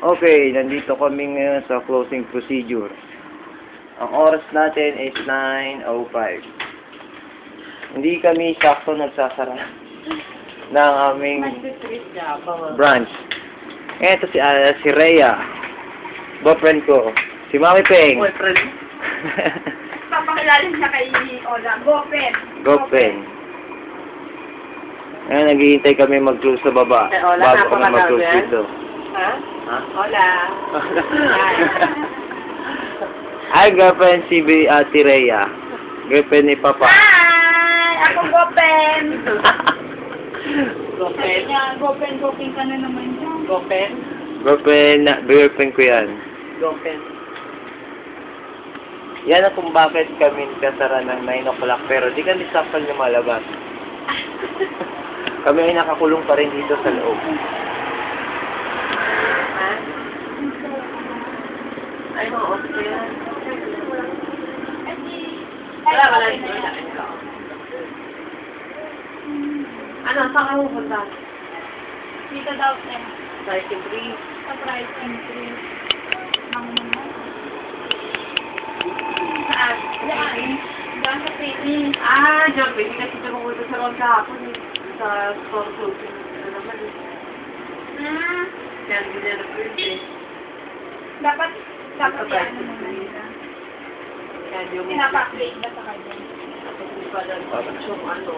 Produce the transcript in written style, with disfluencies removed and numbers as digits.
Okay, nandito kami ngayon sa closing procedure. Ang oras natin is 9:05. Hindi kami sakto nagsasara ng aming branch. Ito si Rhea, boyfriend ko. Si Mami Peng. Boyfriend? Papakilala siya kay Ola. Gopen. Gopen. Ngayon, naghihintay kami mag-close sa baba. Eh, Ola, bago kami mag-close napakatabi, dito. Ha? Ha? Hola. Hi, girlfriend, si Ate Rhea. Girlfriend ni Papa. Hi! Ako Gopen. Gopen? Gopen ka na naman dyan. Gopen? Girlfriend ko yan. Gopen. Yan ang kung bakit kami kasara ng 9 o'clock pero di kami sakal lumalabas. Kami ay nakakulong pa rin dito sa loob. Ha? Ay, oo. Wala. Ano, saan ka pupunta? Dito daw siya. Sa Isim-Tree. Sa price increase. Saan? Diyan. Diyan sa training. Ah, John, pwede kasi siya pupunta sa road kahapon eh. Sa store closing. Ano naman eh. Kaya hindi na na-print eh. Dapat Sa price ano muna increase. nila. Kaya yung Pinapa-update na sa kanya. Tapos hindi pa lang yung ano.